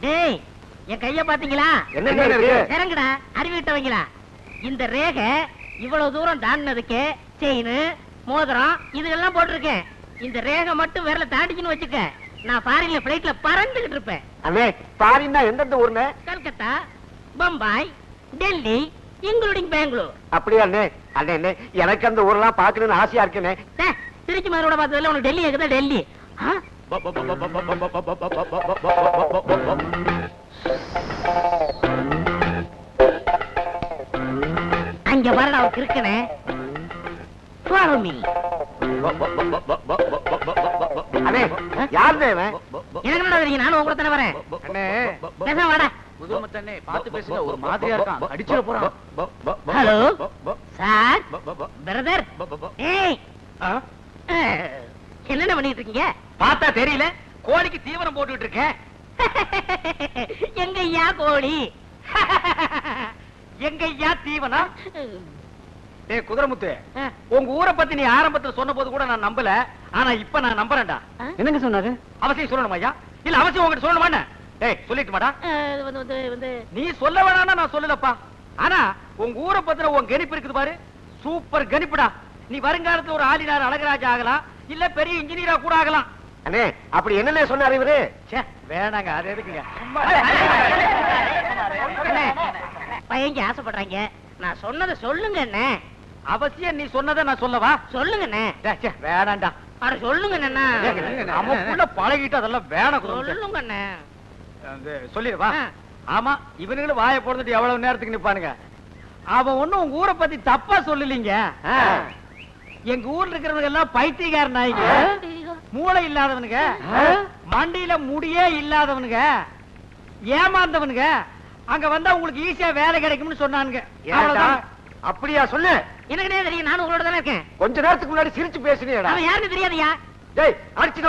டேய் என் கைய பாத்தீங்களா? என்ன இருக்கு? இறங்குடா அறிவிட்டவங்களா. இந்த ரேகை இவ்வளவு தூரம் தாண்டினதுக்கு செயின் மோதிரம் இதெல்லாம் போட்டிருக்கேன். இந்த ரேகை மட்டும் விரல தாண்டிச்சுன்னு வச்சுக்க, நான் ஃபாரின்ல பிளைட்ல பறந்துகிட்டு இருப்பேன். அண்ணே ஃபாரின்னா எந்தெந்த ஊர்னே? கல்கத்தா, பம்பாய், டெல்லி, இன்க்ளூடிங் பெங்களூர். அப்படியா அண்ணே? அண்ணே எனக்கு அந்த ஊரெல்லாம் பாக்கணும்னு ஆசையா இருக்குண்ணே. திருச்சி மதுரோட பார்த்ததுல உனக்கு டெல்லி இருக்குதா? டெல்லி அங்க வரடா அவருக்கு இருக்கனே. Follow me. அண்ணே யாருண்ணே இவன்? எனக்கு என்ன தெரியும், நானும் உங்க கூட தானே வரேன். அண்ணே பேசாம வாடா. முதுமத்தண்ணே பாத்து பேசுங்க, ஒரு மாதிரியா இருக்கான், அடிச்சிட போறான். Hello sir, brother. ஏய் என்னென்ன பண்ணிட்டு இருக்கீங்க? பார்த்தா தெரியல, கோழிக்கு தீவனம் போட்டுட்டு இருக்கேன். எங்கய்யா கோழி? எங்கய்யா தீவனம்? டேய் குதிரமுத்து, உங்க ஊரை பத்தி நீ ஆரம்பத்துல சொன்ன போது கூட நான் நம்பல, ஆனா இப்ப நான் நம்புறேன்டா. என்னங்க சொன்னாரு? அவசியம் சொல்லணுமா ஐயா? இல்ல அவசியம் உங்ககிட்ட சொல்லணுமா? டேய் சொல்லிட்டு மாடா. வந்து நீ சொல்ல வேணாம்னா நான் சொல்லலப்பா, ஆனா உங்க ஊரை பத்தின உன் கணிப்பு இருக்குது பாரு, சூப்பர் கணிப்புடா. நீ வருங்காலத்துல ஒரு ஆளினார் அழகராஜா ஆகலாம், இல்ல பெரிய இன்ஜினியரா கூட ஆகலாம். அண்ணே அப்படி என்னண்ணே சொன்னாரு இவரு? வேணாங்க, அது எதுக்குங்க? பையங்க ஆசைப்படுறாங்க, நான் சொன்னதை சொல்லுங்க என்ன. அவசியம் நீ சொன்னதை நான் சொல்லவா? சொல்லுங்க என்ன. வேணாண்டா. அட சொல்லுங்க என்ன. நமக்குள்ள பழகிட்டு அதெல்லாம் வேணாம். சொல்லுங்க என்ன. சொல்லிடுவா. ஆமா, இவனுங்களும் வாயை போடுறதுட்டு எவ்வளவு நேரத்துக்கு நிப்பானுங்க. அவன் ஒண்ணும் உங்க ஊரை பத்தி தப்பா சொல்லலீங்க. எங்க ஊர்ல இருக்கிறவங்க எல்லாம் பைத்தியக்கார நாய்ங்க, மூளை இல்லாதவனுங்க, மண்டியில முடியே இல்லாதவனுங்க, ஏமாந்தவனுங்க. அங்க வந்தா உங்களுக்கு ஈஸியா வேலை கிடைக்கும்னு சொன்னானுங்க. அப்படியா? சொல்லு. எனக்கு தெரியும், நானும் உங்களோட தானே இருக்கேன். கொஞ்ச நேரத்துக்கு முன்னாடி சிரிச்சு பேசுனீடா. அவன் யாருன்னு தெரியாதையா? டேய் அடிச்சு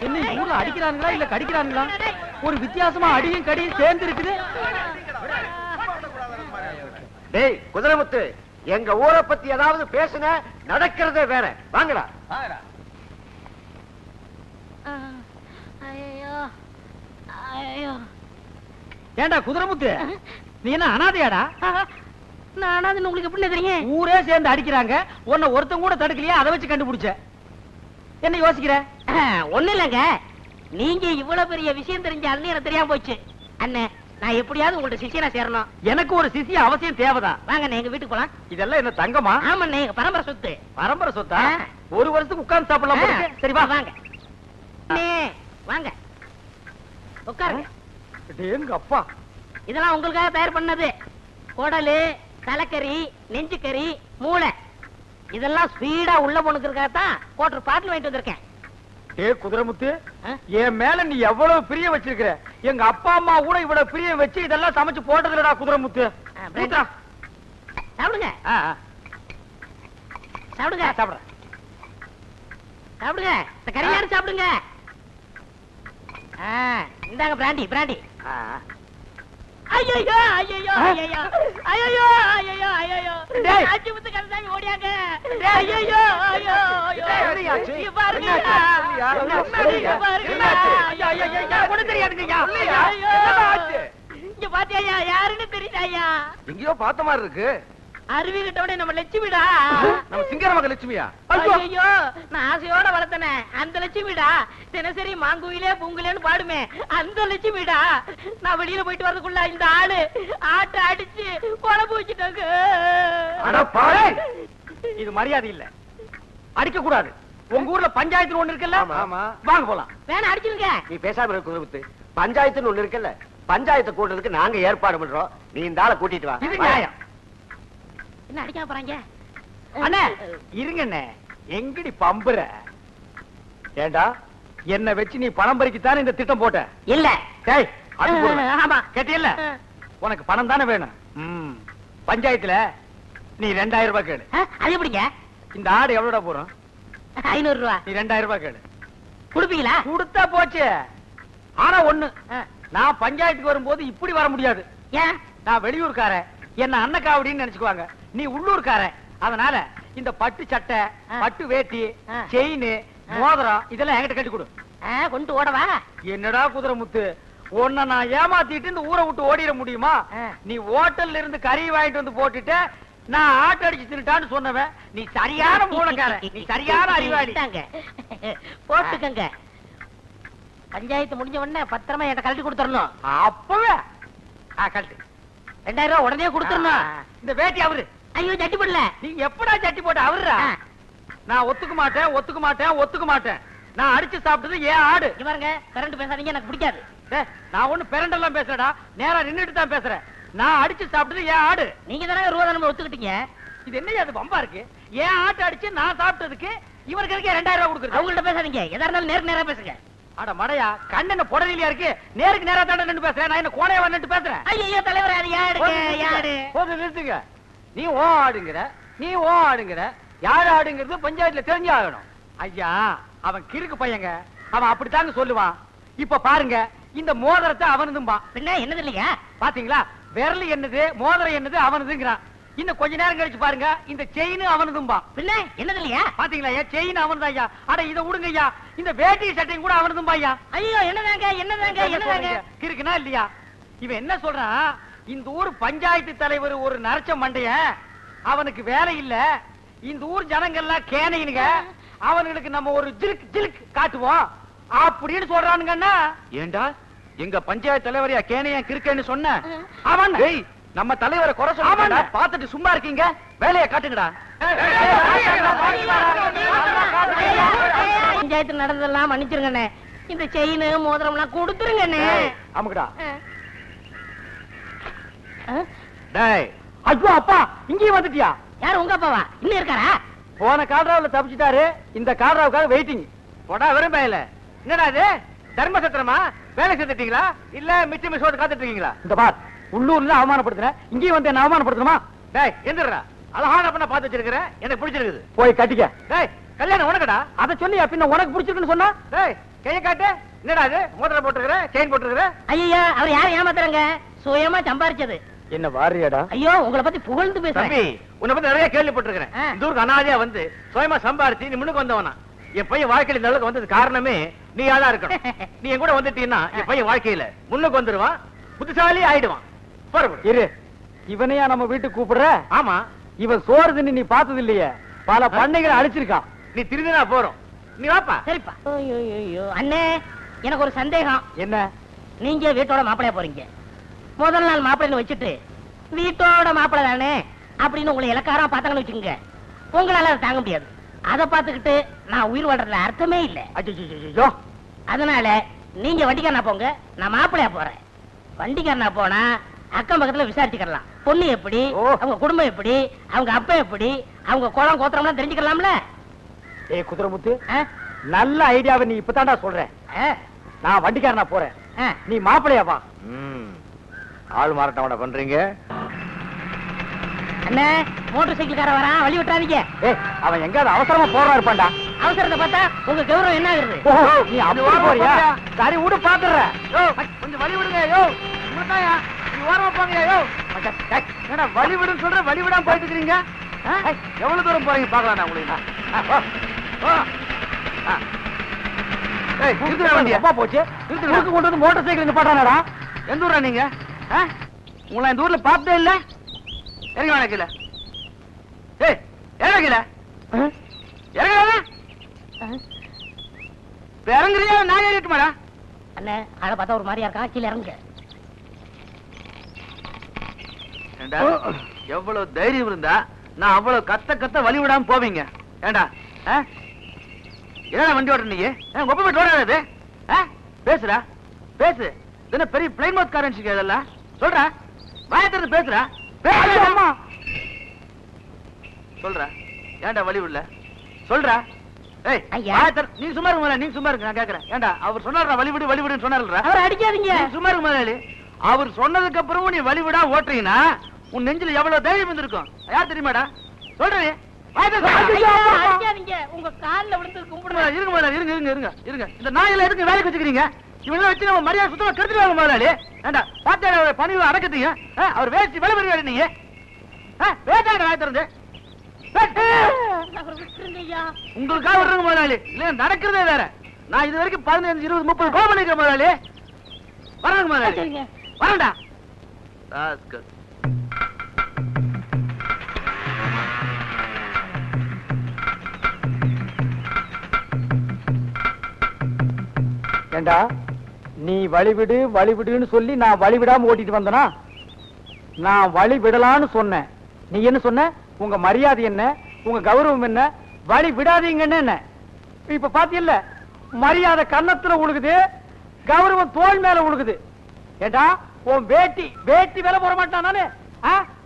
என்ன ஊர்ல அடிக்கிறானுங்களா இல்ல கடிக்கிறானுங்களா? ஒரு வித்தியாசமா அடியும் கடியும் சேர்ந்து இருக்குது. டேய் குதிரமுத்து, எங்க ஊரை பத்தி ஏதாவது பேசுன நடக்கிறதே வேற. வாங்கடா. ஏண்டா குதிரமுத்து, நீ என்ன அனாதையாடா? நான் அனாதைன்னு உங்களுக்கு எப்படி தெரியும்? ஊரே சேர்ந்து அடிக்கிறாங்க, உன்னை ஒருத்தன் கூட தடுக்கலையா? அதை வச்சு கண்டுபிடிச்ச. என்ன யோசிக்கிற? ஒண்ணு இல்லங்க, நீங்க இவ்வளவு பெரிய விஷயம் தெரிஞ்சாலும் எனக்கு தெரியாம போச்சு. அண்ணே, நான் எப்படியாவது உங்கள்ட்ட சிஷியனா சேரணும். எனக்கு ஒரு சிஷிய அவசியம் தேவைதான். வாங்க எங்க வீட்டுக்கு போலாம். இதெல்லாம் என்ன தங்கமா? ஆமாண்ணே, எங்க பரம்பரை சொத்து. பரம்பரை சொத்தா? ஒரு வருஷத்துக்கு உட்கார்ந்து சாப்பிடலாம். சரி வா. வாங்க வாங்க உட்காருங்க. எங்க அப்பா இதெல்லாம் உங்களுக்காக தயார் பண்ணது. குடலு, தலைக்கறி, நெஞ்சுக்கறி, மூளை, இதெல்லாம் ஸ்பீடா உள்ள போனுக்கிறதுக்காகத்தான் கோட்டர் பாட்டில் வாங்கிட்டு வந்திருக்கேன். குதிரமுத்து, என் மேல நீ எவ்வளவு பிரியம் வச்சிருக்கிற. எங்க அப்பா அம்மா கூட இவ்வளவு பிரியம் வச்சு இதெல்லாம் சமைச்சு போட்டதுலடா குதிரமுத்து. சாப்பிடுங்க சாப்பிடுங்க சாப்பிடுறேன். சாப்பிடுங்க, இந்த கறியாரு சாப்பிடுங்க. இந்தாங்க பிராண்டி பிராண்டி. ஐயோ ஐயோ ஐயோ ஐயோ ஐயோ ஐயோ ஆச்சி முத்து கருசாமி ஓடியாங்க. ஐயோ ஐயோ ஐயோ பாருங்க இங்க பாத்தியா? யாருன்னு தெரியுதாயா? எங்கயோ பார்த்த மாதிரி இருக்கு. அருவி கிட்டோட நம்ம லட்சுமிடா. நம்ம சிங்கர மக லட்சுமியா? ஐயோ, நான் ஆசையோட வளர்த்தனே அந்த லட்சுமிடா. தினசரி மாங்குயிலே பூங்குலேன்னு பாடுமே அந்த லட்சுமிடா. நான் வெளியில போயிட்டு வரதுக்குள்ள இந்த ஆளு ஆட்ட அடிச்சு குழம்பு வச்சுட்டாங்க. இது மரியாதை இல்ல, அடிக்க கூடாது. உங்க ஊர்ல பஞ்சாயத்து ஒண்ணு இருக்குல்ல? வாங்க போலாம். வேணா அடிச்சுங்க. நீ பேசாம இருக்க குதிரமுத்து. பஞ்சாயத்துன்னு ஒண்ணு இருக்குல்ல, பஞ்சாயத்து கூட்டத்துக்கு நாங்க ஏற்பாடு பண்றோம். நீ இந்த ஆளை கூட்டிட்டு வா. இது நியாயம். என்ன அடிக்காம போறாங்க? அண்ணே இருங்க அண்ணே, எங்கடி பம்புற? ஏண்டா என்ன வச்சு நீ பணம் பறிக்கத்தானே இந்த திட்டம் போட்ட? இல்ல. டேய் ஆமா கேட்டியல்ல, உனக்கு பணம் தானே வேணும். பஞ்சாயத்துல நீ 2000 ரூபாய் கேளு. அது எப்படிங்க? இந்த ஆடு எவ்வளோட போறோம்? 500 ரூபாய். நீ 2000 ரூபாய் கேளு. குடுப்பீங்களா? கொடுத்தா போச்சு. ஆனா ஒண்ணு, நான் பஞ்சாயத்துக்கு வரும்போது இப்படி வர முடியாது. ஏன்? நான் வெளியூர்காரன், என்ன அன்னக்காவடின்னு நினைச்சுக்குவாங்க. நீ உள்ளூர்காரன், அதனால இந்த பட்டு சட்டை, ஆ. பட்டு வேட்டி, ஆ. செயின், ஆ. மோதிரம் இதெல்லாம் என்கிட்ட கட்டி கொடு. கொண்டு ஓடவா? என்னடா குதிரை முத்து, உன்னை நான் ஏமாத்திட்டு இந்த ஊரை விட்டு ஓடிட முடியுமா? ஆ. நீ ஹோட்டல்ல இருந்து கறி வாங்கிட்டு வந்து போட்டுட்டு நான் ஆட்டோ அடிச்சு தின்னுட்டான்னு சொன்னவன் நீ சரியான மூலக்காரன், நீ சரியான அறிவாளி. இந்தாங்க. போட்டுக்கங்க. பஞ்சாயத்து முடிஞ்ச உடனே பத்திரமா என்கிட்ட கழட்டி கொடுத்துடணும். அப்பவே கழட்டு. 2000 ரூபாய் உடனே கொடுத்துடணும். இந்த வேட்டி அவரு. ஐயோ சட்டி போடல. நீ எப்படா சட்டி போட்ட அவருடா? நான் ஒத்துக்க மாட்டேன், ஒத்துக்க மாட்டேன், ஒத்துக்க மாட்டேன். நான் அடிச்சு சாப்பிட்டது ஏன் ஆடு. இங்க பாருங்க, கரண்ட் பேசாதீங்க, எனக்கு பிடிக்காது. டேய், நான் ஒண்ணு பெரண்டெல்லாம் பேசுறேடா, நேரா நின்னுட்டு தான் பேசுறேன். நான் அடிச்சு சாப்பிட்டது ஏன் ஆடு. நீங்க தானே ரூபா நம்ம ஒத்துக்கிட்டீங்க. இது என்னையா அது பம்பா இருக்கு? ஏன் ஆட்டை அடிச்சு நான் சாப்பிட்டதுக்கு இவருக்கு இருக்கே 2000 ரூபாய் கொடுக்குறது. அவங்கள்ட்ட பேசாதீங்க, எதா இருந்தாலும் நேருக்கு நேரா பேசுங்க. அட மடையா, கண்ணென்ன புடலியா இருக்கு, நேருக்கு நேரா தாண்ட நின்னு பேசுறேன். நான் என்ன கோணையா வந்துட்டு பேசுறேன்? ஐயோ தலைவர், அது யாடுங்க யாடு. போது நிறுத்துங்க. நீ ஓ ஆடுங்கிற, நீ ஓ ஆடுங்கிற, யார் ஆடுங்கிறது பஞ்சாயத்துல தெரிஞ்சு ஆகணும். ஐயா, அவன் கிறுக்கு பையங்க, அவன் அப்படித்தாங்க சொல்லுவான். இப்ப பாருங்க, இந்த மோதிரத்தை அவனதும்பா. பின்ன என்னது இல்லையா? பாத்தீங்களா, விரல் என்னது மோதிரம் என்னது அவனதுங்கிறான். இன்னும் கொஞ்ச நேரம் கழிச்சு பாருங்க, இந்த செயின் அவனதும்பா. பின்ன என்னது இல்லையா? பாத்தீங்களா, ஏன் செயின் அவன்தான் ஐயா. அட இதை விடுங்க ஐயா, இந்த வேட்டி சட்டையும் கூட அவனதும்பா ஐயா. ஐயோ என்னதாங்க என்னதாங்க என்னதாங்க கிறுக்குனா இல்லையா? இவன் என்ன சொல்றான், இந்த ஊர் பஞ்சாயத்து தலைவர் ஒரு நரச்ச மண்டைய, அவனுக்கு வேலை இல்ல, இந்த ஊர் ஜனங்கள்லாம் கேனையினுங்க, அவனுக்கு நம்ம ஒரு ஜிலுக்கு ஜிலுக்கு காட்டுவோம் அப்படின்னு சொல்றானுங்கன்னா. ஏண்டா எங்க பஞ்சாயத்து தலைவரையா கேனையா கிறுக்கன்னு சொன்ன? அவன் நம்ம தலைவரை குறை சொல்ல பாத்துட்டு சும்மா இருக்கீங்க, வேலையை காட்டுங்கடா. பஞ்சாயத்து நடந்ததெல்லாம் மன்னிச்சிருங்கண்ணே, இந்த செயின் மோதிரம் எல்லாம் கொடுத்துருங்கண்ணே. ஆமாடா. ஆ? டேய், ஐயோ அப்பா, இங்கேயும் வந்துட்டியா? யார் உங்க அப்பாவா? இன்னும் இருக்காரா? போன கால்ராவுல தப்பிச்சிட்டாரு, இந்த கால்ராவுக்காக வெயிட்டிங். போடா விரும்பல. என்னடா இது, தர்மசத்திரமா? வேலை செஞ்சுட்டீங்களா இல்ல மிச்ச மிஸ் காத்துட்டு இருக்கீங்களா? இந்த பார், உள்ளூர்ல அவமானப்படுத்துற, இங்கேயும் வந்து என்ன அவமானப்படுத்தணுமா? டேய் எந்திரா, அழகான பண்ண பாத்து வச்சிருக்கிறேன், எனக்கு பிடிச்சிருக்குது, போய் கட்டிக்க. டேய், கல்யாணம் உனக்குடா, அத சொல்லியா பின்ன உனக்கு பிடிச்சிருக்குன்னு சொன்னா? டேய் கையை காட்டு. என்னடா இது, மோதிரம் போட்டுருக்கிற, செயின் போட்டுருக்கிற? ஐயா, அவர் யாரும் ஏமாத்துறாங்க, சுயமா சம்பாரிச்சது. என்ன வாரியடா? ஐயோ, உங்களை பத்தி புகழ்ந்து பேசுறேன். தம்பி, உன்னை பத்தி நிறைய கேள்விப்பட்டிருக்கிறேன். ஆ. இந்த ஊருக்கு அனாதையா வந்து சுயமா சம்பாரிச்சு நீ முன்னுக்கு வந்தவனா. என் பையன் வாழ்க்கையில இந்த அளவுக்கு வந்தது காரணமே நீ யாரா இருக்கணும். நீ என் கூட வந்துட்டீன்னா என் பையன் வாழ்க்கையில முன்னுக்கு வந்துருவான், புத்திசாலி ஆயிடுவான். இரு, இவனையா நம்ம வீட்டுக்கு கூப்பிடுற? ஆமா, இவன் சோறு தின்னு நீ பார்த்தது இல்லையே, பல பண்ணைகளை அழிச்சிருக்கான். நீ திருந்தினா போறோம், நீ வாப்பா. சரிப்பா. ஐயோ அண்ணே, எனக்கு ஒரு சந்தேகம். என்ன? நீங்க வீட்டோட மாப்பிளைய போறீங்க, முதல் நாள் மாப்பிள்ளைன்னு வச்சுட்டு வீட்டோட மாப்பிள்ளை தானே அப்படின்னு உங்களை இலக்காரம் பார்த்தாங்கன்னு வச்சுக்கோங்க, உங்களால அதை தாங்க முடியாது. அதை பார்த்துக்கிட்டு நான் உயிர் வாழ்றதுல அர்த்தமே இல்லை. ஐயோ, அதனால நீங்க வண்டிக்காரனா போங்க, நான் மாப்பிள்ளையா போறேன். வண்டிக்காரனா போனா அக்கம் பக்கத்துல விசாரிச்சுக்கலாம், பொண்ணு எப்படி, ஓ. அவங்க குடும்பம் எப்படி, அவங்க அப்பா எப்படி, அவங்க குளம் கோத்திரம்லாம் தெரிஞ்சுக்கலாம்ல. ஏய் குதிரைமுத்து, ஆ? நல்ல ஐடியாவை நீ இப்பதான்டா சொல்ற. ஆ? நான் வண்டிக்காரனா போறேன், ஆ. நீ மாப்பிளையா வா. ஆள் மாறாட்டமாட பண்றீங்க. அண்ணே, மோட்டார் சைக்கிள்கார வரான், வழி விட்டுறாதீங்க. ஏய், அவன் எங்காவது அவசரமா போறா இருப்பான்டா. அவசரத்தை பார்த்தா உங்க கௌரவம் என்ன ஆகுறது? ஓஹோ, நீ அப்படி போறியா? சரி விடு, பாத்துறேன். கொஞ்சம் வழி விடுங்க. யோ, உங்களுக்காயா நீ ஓரமா போங்க. யோ, என்னடா வழி விடுன்னு சொல்ற, வழி விடாம போயிட்டு இருக்கீங்க? எவ்வளவு தூரம் போறீங்க பாக்கலாம் நான் உங்களுக்கு. அப்பா போச்சு, ஊருக்கு கொண்டு வந்து மோட்டார் சைக்கிள் பாட்டானடா. எந்த ஊரா நீங்க? உங்களை இந்த ஊர்ல பார்த்தே இல்ல. இறங்கி வாங்க கீழே. ஏய், இறங்க கீழே. இறங்க. இறங்குறியா நான் ஏறிட்டுமாடா? அண்ணே, ஆளை பார்த்தா ஒரு மாதிரியா இருக்கான், கீழே இறங்குங்க. ஏண்டா, எவ்வளவு தைரியம் இருந்தா நான் அவ்வளவு கத்த கத்த வழி விடாம போவீங்க. ஏண்டா, என்ன வண்டி ஓட்டுற நீ? ஒப்ப போயிட்டு ஓடாது. பேசுறா, பேசு. என்ன பெரிய பிளைன் மவுத் காரன்ஸ் இதெல்லாம் சொல்ற, வாயத்திறது பேசுறா. சொல்ற, ஏண்டா வழி விடல சொல்ற. ஏய், ஐயா. நீ சும்மா இருக்க, நீ சும்மா இருக்கு, நான் கேக்குறேன். ஏண்டா, அவர் சொன்னாரா வழி விடு வழி விடுன்னு சொன்னாரா? அவரை அடிக்காதீங்க. நீ சும்மா இருக்க முதலாளி. அவர் சொன்னதுக்கு அப்புறமும் நீ வழி விடா ஓட்டுறீங்கன்னா உன் நெஞ்சில எவ்வளவு தைரியம் இருந்திருக்கும் யார் தெரியுமாடா? சொல்றேன். ஐயா, அடிக்காதீங்க, உங்க கால்ல விழுந்து கும்பிடுறேன். இருங்க முதலாளி, இருங்க இருங்க இருங்க இருங்க. இந்த நாயில எதுக்கு வேலைக்கு வச்சுக்கிறீங்க? இவங்க வச்சு நம்ம மரியாதை சுத்தமா கெடுத்துருவாங்க முதலாளி. ஏண்டா, பாத்தியா பணிவு அடக்கத்தீங்க? அவர் வேஸ்ட் விலை பெறுவாரு நீங்க. வேட்டாங்க வாய் திறந்து. விட்டுருங்கய்யா. உங்களுக்காக விடுறங்க முதலாளி. இல்ல நடக்கிறதே வேற. நான் இது வரைக்கும் 15, 20, 30 கோபம் பண்ணிருக்கேன் முதலாளி. வரங்க முதலாளி. சரிங்க. வரண்டா. ஏண்டா நீ வழிவிடு வழிவிடுன்னு சொல்லி நான் வழிவிடாம ஓட்டிட்டு வந்தனா? நான் வழி விடலான்னு சொன்னேன். நீ என்ன சொன்ன? உங்க மரியாதை என்ன, உங்க கௌரவம் என்ன, வழி விடாதீங்கன்னு என்ன? இப்ப பாத்தியல்ல, மரியாதை கன்னத்துல உழுகுது, கௌரவம் தோல் மேல உழுகுது. ஏண்டா உன் வேட்டி வேட்டி மேல போட மாட்டான் நானு?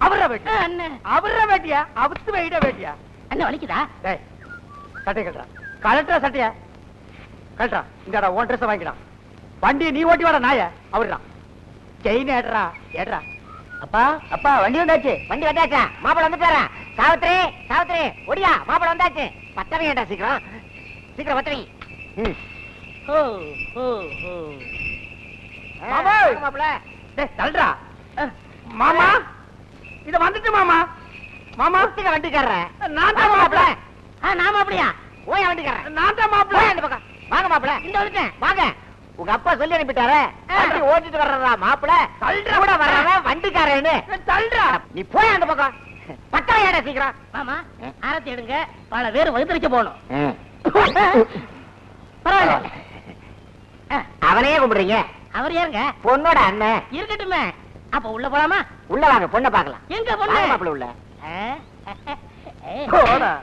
அவர வேட்டி அண்ணன். அவர வேட்டியா? அவுத்து வைட வேட்டியா? அண்ணன் வலிக்குதா? டேய் சட்டை கட்டுறா, கலட்டா சட்டையா கட்டுறா. இங்கடா உன் ட்ரெஸ் வாங்கிடா. வண்டியை நீ ஓட்டி வாடா நாய. அவர்தான் செயின் ஏடுறா ஏடுறா. அப்பா அப்பா வண்டி வந்தாச்சு. வண்டி வந்தாச்சா? மாப்பிள வந்துட்டாரா? சாவித்ரி சாவித்ரி ஒடியா, மாப்பிள வந்தாச்சு. பத்தவங்க ஏண்டா சீக்கிரம் சீக்கிரம் பத்தவங்க. ஓ ஓ ஓ மாமா மாப்பிள. டேய் தள்ளுடா. மாமா இத வந்துட்டு மாமா. மாமா வண்டிக்காரர் நான் தான் மாப்பிள. நான் மாப்பிளையா? ஓயா வண்டிக்காரர் நான் தான் மாப்பிள. இந்த பக்கம் வாங்க மாப்பிள. இந்த வந்துட்டேன் வாங்க. உங்க அப்பா சொல்லி அனுப்பிட்டாரு வண்டி ஓட்டிட்டு வர்றா மாப்பிள. கூட வர்றா வண்டிக்காரன்னு. தள்ளுடா. நீ போய் அந்த பக்கம் பத்தரையாடா சீக்கிரம். மாமா ஆரத்தி எடுங்க, பல பேர் வகுத்தரிக்க போகணும். பரவாயில்ல. அவனையே கும்பிடுறீங்க? அவர் யாருங்க? பொண்ணோட அண்ணன். இருக்கட்டுமே. அப்ப உள்ள போலாமா? உள்ள வாங்க, பொண்ணை பார்க்கலாம். எங்க பொண்ணு? மாப்பிள உள்ள. போடா.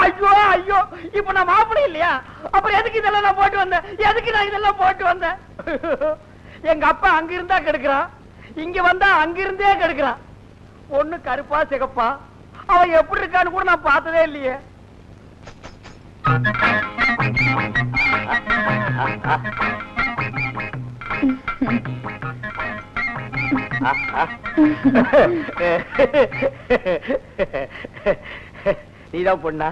ஐயோ ஐயோ, இப்ப நான் மாப்பிளை இல்லையா? அப்புறம் எதுக்கு இதெல்லாம் நான் போட்டு வந்தேன்? எதுக்கு நான் இதெல்லாம் போட்டு வந்தேன்? எங்க அப்பா அங்க இருந்தா கெடுக்கிறான், இங்க வந்தா அங்க இருந்தே கெடுக்கிறான். பொண்ணு கருப்பா சிகப்பா, அவன் எப்படி இருக்கான்னு கூட நான் பார்த்ததே இல்லையே. நீதான் பொண்ணா?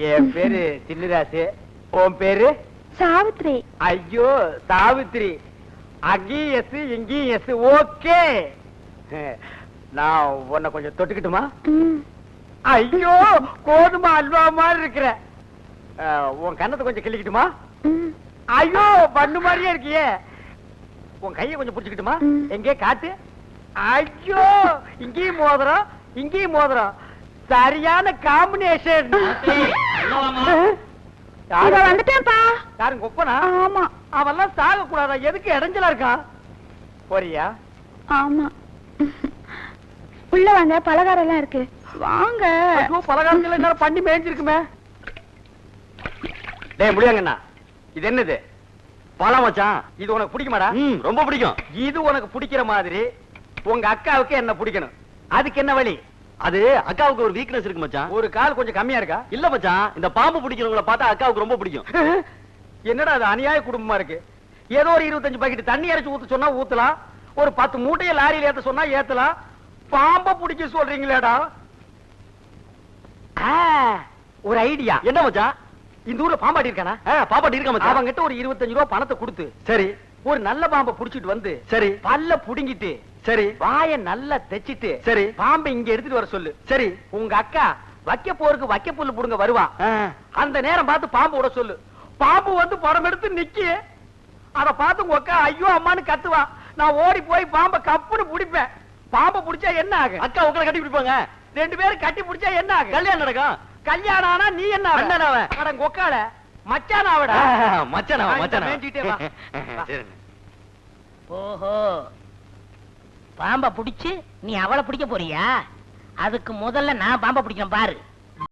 என் பேரு சின்னராசு. உன் பேரு? சாவித்ரி. ஐயோ சாவித்ரி, அங்கேயும் எஸ் இங்கேயும் எஸ். ஓகே, நான் உன்னை கொஞ்சம் தொட்டுக்கிட்டுமா? ஐயோ கோதுமை அல்வா மாதிரி இருக்கிற. உன் கண்ணத்தை கொஞ்சம் கிள்ளிக்கிட்டுமா? ஐயோ பண்ணு மாதிரியே இருக்கியே. உன் கையை கொஞ்சம் புடிச்சுக்கிட்டுமா? எங்கே காட்டு. ஐயோ இங்கேயும் மோதிரம் இங்கேயும் மோதிரம், சரியான காம்பினேஷன். வந்துட்டேன்ப்பா. யாருங்க ஒப்பனா? ஆமா. அவெல்லாம் சாக கூடாதா? எதுக்கு இடைஞ்சலா இருக்கான்? போறியா? ஆமா. உள்ள வாங்க, பலகாரம் எல்லாம் இருக்கு. வாங்க. பலகாரங்கள் என்ன பண்ணி மேய்ஞ்சிருக்குமே. டேய் முடியாங்கண்ணா, இது என்னது? பழம் மச்சான். இது உனக்கு பிடிக்குமாடா? ரொம்ப பிடிக்கும். இது உனக்கு பிடிக்கிற மாதிரி உங்க அக்காவுக்கு என்ன பிடிக்கணும். அதுக்கு என்ன வழி? அது அக்காவுக்கு ஒரு வீக்னஸ் இருக்கு மச்சான். ஒரு கால் கொஞ்சம் கம்மியா இருக்கா? இல்ல மச்சான், இந்த பாம்பு பிடிக்கிறவங்கள பார்த்தா அக்காவுக்கு ரொம்ப பிடிக்கும். என்னடா அது அநியாய குடும்பமா இருக்கு. ஏதோ ஒரு 25 பாக்கெட் தண்ணி அரைச்சு ஊத்து சொன்னா ஊத்தலாம், ஒரு 10 மூட்டையை லாரியில ஏத்த சொன்னா ஏத்தலாம். பாம்ப பிடிக்க சொல்றீங்களேடா. ஒரு ஐடியா. என்ன மச்சான்? இந்த ஊர்ல பாம்பாட்டி இருக்கானா? பாப்பாட்டி இருக்க மச்சான். அவங்கிட்ட ஒரு 25 ரூபாய் பணத்தை கொடுத்து சரி ஒரு நல்ல பாம்பை புடிச்சிட்டு வந்து சரி பல்ல புடுங்கிட்டு சரி வாய நல்லா தைச்சிட்டு சரி பாம்பை இங்க எடுத்துட்டு வர சொல்லு. சரி உங்க அக்கா வைக்க போருக்கு வைக்க புல்லு புடுங்க வருவா. அந்த நேரம் பார்த்து பாம்பு விட சொல்லு. பாம்பு வந்து படம் எடுத்து நிக்கி. அத பார்த்து உங்க அக்கா ஐயோ அம்மான்னு கத்துவா. நான் ஓடி போய் பாம்பை கப்புன்னு பிடிப்பேன். பாம்பை பிடிச்சா என்ன ஆகும்? அக்கா உங்களை கட்டி பிடிப்பாங்க. 2 பேரும் கட்டி பிடிச்சா என்ன ஆகும்? கல்யாணம் நடக்கும். கல்யாணம் ஆனா நீ என்ன அண்ணனாவ? அட கொக்கால மச்சானாவடா. மச்சானாவா? மச்சானா மேஞ்சிட்டே வா. சரி. ஓஹோ, பாம்ப பிடிச்சு நீ அவளை பிடிக்க போறியா? அதுக்கு முதல்ல நான் பாம்ப பிடிக்கிறேன் பாரு.